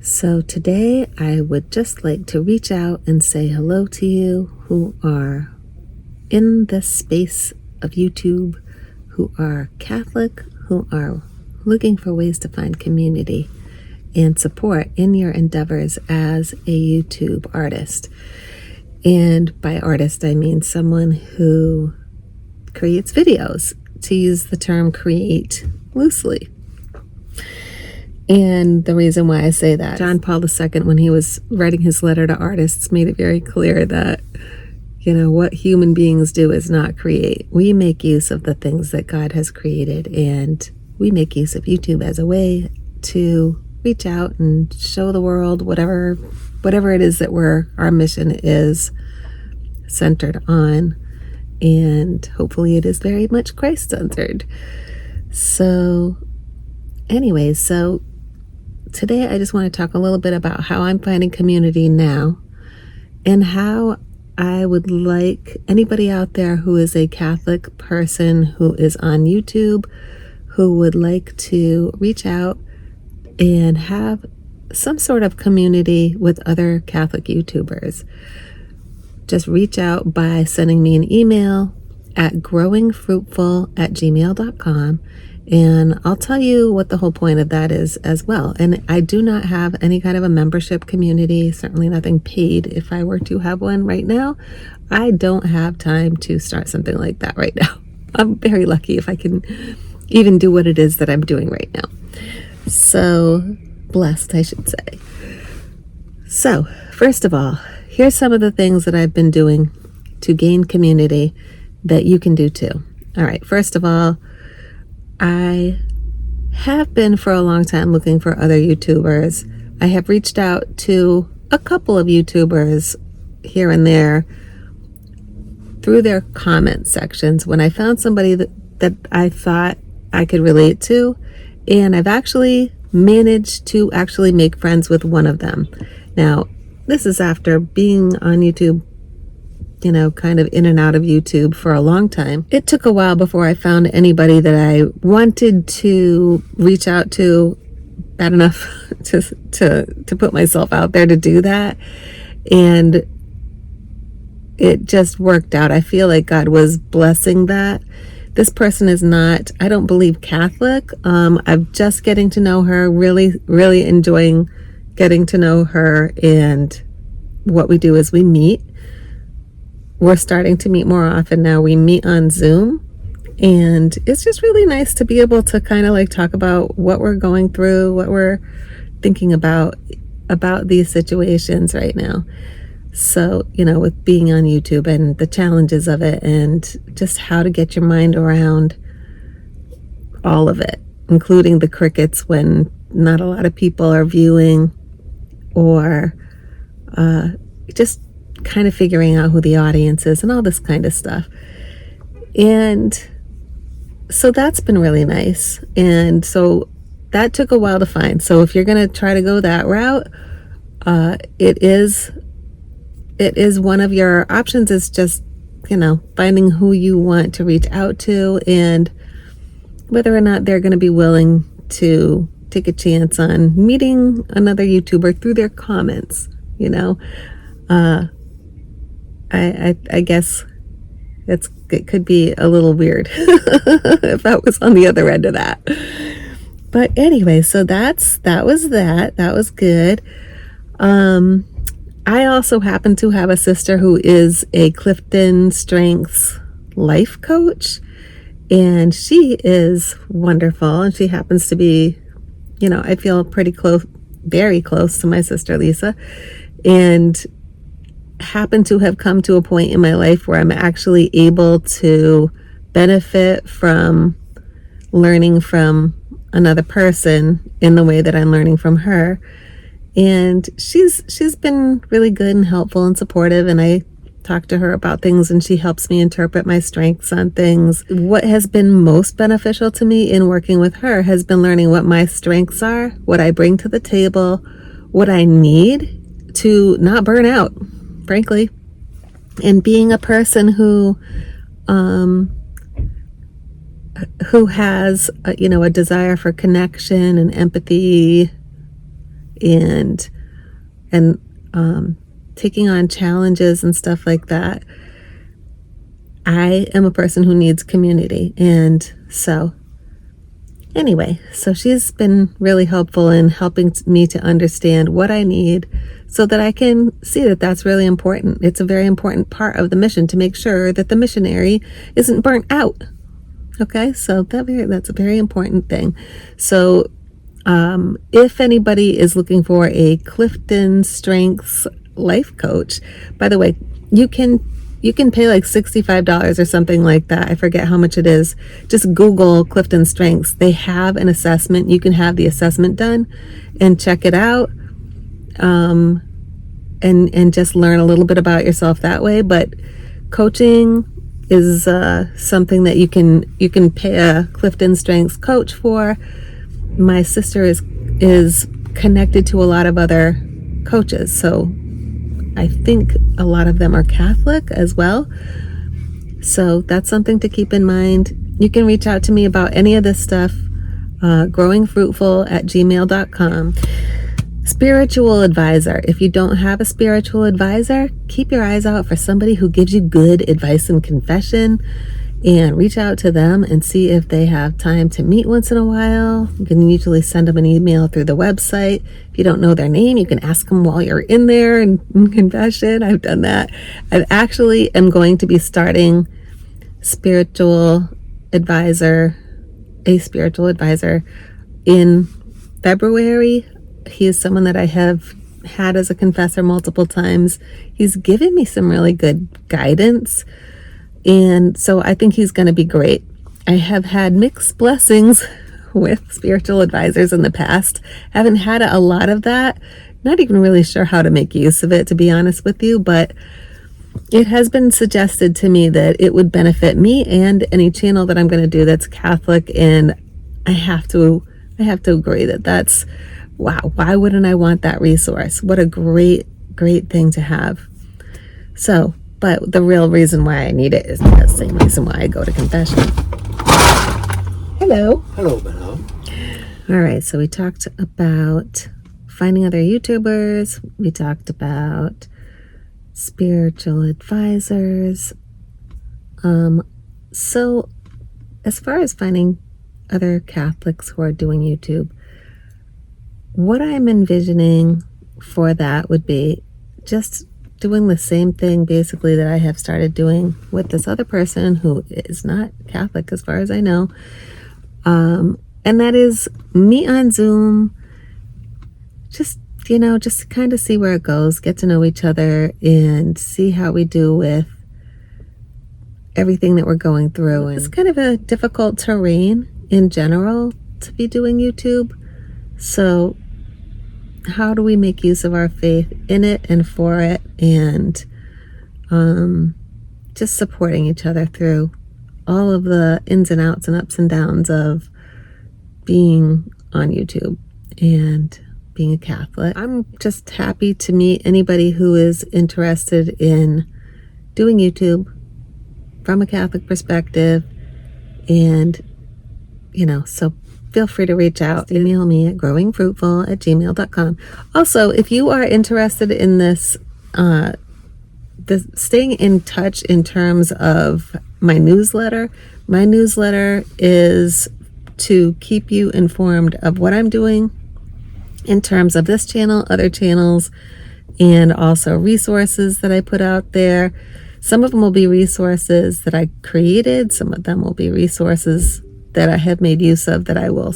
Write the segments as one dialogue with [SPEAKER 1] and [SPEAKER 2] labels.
[SPEAKER 1] So today I would just like to reach out and say hello to you who are in this space of YouTube, who are Catholic, who are looking for ways to find community and support in your endeavors as a YouTube artist. And by artist, I mean someone who creates videos, to use the term create loosely. And the reason why I say that, John Paul II, when he was writing his letter to artists, made it very clear that, what human beings do is not create. We make use of the things that God has created, and we make use of YouTube as a way to reach out and show the world whatever it is that our mission is centered on. And hopefully it is very much Christ-centered. So anyways, today I just want to talk a little bit about how I'm finding community now and how I would like anybody out there who is a Catholic person who is on YouTube, who would like to reach out and have some sort of community with other Catholic YouTubers. Just reach out by sending me an email at growingfruitful@gmail.com, and I'll tell you what the whole point of that is as well. And I do not have any kind of a membership community, certainly nothing paid. If I were to have one right now, I don't have time to start something like that right now. I'm very lucky if I can even do what it is that I'm doing right now. So blessed, I should say. So first of all, here's some of the things that I've been doing to gain community that you can do too. All right, first of all, I have been for a long time looking for other YouTubers. I have reached out to a couple of YouTubers here and there through their comment sections when I found somebody that I thought I could relate to, and I've actually managed to actually make friends with one of them. Now, this is after being on YouTube, kind of in and out of YouTube for a long time. It took a while before I found anybody that I wanted to reach out to bad enough to put myself out there to do that. And it just worked out. I feel like God was blessing that. This person is not, I don't believe, Catholic. I'm just getting to know her, really, really enjoying getting to know her. And what we do is we meet. We're starting to meet more often now. We meet on Zoom, and it's just really nice to be able to kind of like talk about what we're going through, what we're thinking about these situations right now. So, with being on YouTube and the challenges of it, and just how to get your mind around all of it, including the crickets when not a lot of people are viewing, or just kind of figuring out who the audience is and all this kind of stuff. And so that's been really nice. And so that took a while to find. So if you're going to try to go that route, it is one of your options, is just, finding who you want to reach out to and whether or not they're going to be willing to take a chance on meeting another YouTuber through their comments. I guess it could be a little weird if I was on the other end of that. But anyway, so that was good. I also happen to have a sister who is a Clifton Strengths life coach, and she is wonderful, and she happens to be, I feel pretty close, very close to my sister Lisa, and happen to have come to a point in my life where I'm actually able to benefit from learning from another person in the way that I'm learning from her. And she's been really good and helpful and supportive, and I talk to her about things and she helps me interpret my strengths on things. What has been most beneficial to me in working with her has been learning what my strengths are, what I bring to the table, what I need to not burn out, frankly, and being a person who has a desire for connection and empathy and taking on challenges and stuff like that, I am a person who needs community. And so anyway, so she's been really helpful in helping me to understand what I need so that I can see that that's really important. It's a very important part of the mission to make sure that the missionary isn't burnt out. Okay, so that's a very important thing. So if anybody is looking for a Clifton Strengths life coach, by the way, you can pay like $65 or something like that. I forget how much it is. Just Google Clifton Strengths. They have an assessment. You can have the assessment done and check it out, and just learn a little bit about yourself that way. But coaching is something that you can pay a Clifton Strengths coach for. My sister is connected to a lot of other coaches, so I think a lot of them are Catholic as well. So that's something to keep in mind. You can reach out to me about any of this stuff, growingfruitful@gmail.com. Spiritual advisor. If you don't have a spiritual advisor, keep your eyes out for somebody who gives you good advice and confession, and reach out to them and see if they have time to meet once in a while. You can usually send them an email through the website. If you don't know their name, you can ask them while you're in there in confession. I've done that. I actually am going to be starting a spiritual advisor in February. He is someone that I have had as a confessor multiple times. He's given me some really good guidance, and so I think he's going to be great. I have had mixed blessings with spiritual advisors in the past. Haven't had a lot of that. Not even really sure how to make use of it, to be honest with you, but it has been suggested to me that it would benefit me and any channel that I'm going to do that's Catholic, and I have to agree that that's, wow, why wouldn't I want that resource? What a great thing to have. So, but the real reason why I need it is the same reason why I go to confession. Hello.
[SPEAKER 2] Hello, Manna.
[SPEAKER 1] All right, so we talked about finding other YouTubers. We talked about spiritual advisors. So as far as finding other Catholics who are doing YouTube, what I'm envisioning for that would be just doing the same thing basically that I have started doing with this other person who is not Catholic as far as I know. And that is meet on Zoom, just kind of see where it goes, get to know each other and see how we do with everything that we're going through. And it's kind of a difficult terrain in general to be doing YouTube. So how do we make use of our faith in it and for it, and just supporting each other through all of the ins and outs and ups and downs of being on YouTube and being a Catholic. I'm just happy to meet anybody who is interested in doing YouTube from a Catholic perspective, and so feel free to reach out. Email me at growingfruitful@gmail.com. Also, if you are interested in this, staying in touch in terms of my newsletter is to keep you informed of what I'm doing in terms of this channel, other channels, and also resources that I put out there. Some of them will be resources that I created. Some of them will be resources that I have made use of that I will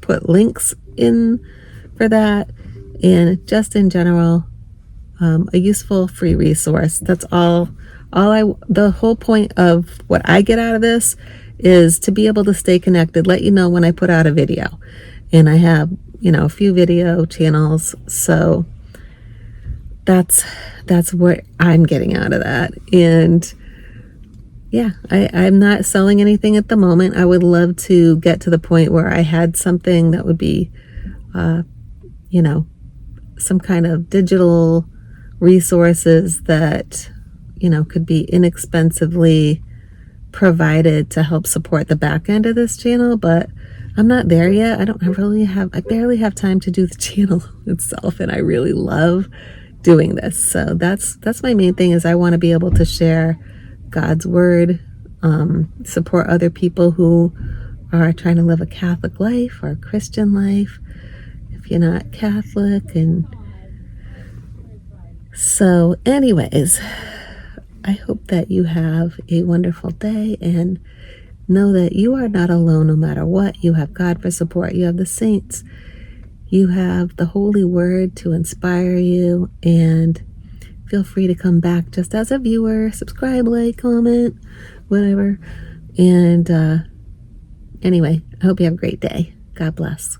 [SPEAKER 1] put links in for that. And just in general, a useful free resource. That's all the whole point of what I get out of this is to be able to stay connected, let you know when I put out a video. And I have, a few video channels. So that's what I'm getting out of that. And yeah, I'm not selling anything at the moment. I would love to get to the point where I had something that would be, some kind of digital resources that, could be inexpensively provided to help support the back end of this channel. But I'm not there yet. I barely have time to do the channel itself, and I really love doing this. So that's my main thing, is I want to be able to share God's word, support other people who are trying to live a Catholic life or a Christian life if you're not Catholic. And so anyways, I hope that you have a wonderful day, and know that you are not alone no matter what. You have God for support. You have the saints. You have the Holy Word to inspire you. And feel free to come back just as a viewer. Subscribe, like, comment, whatever. And anyway, I hope you have a great day. God bless.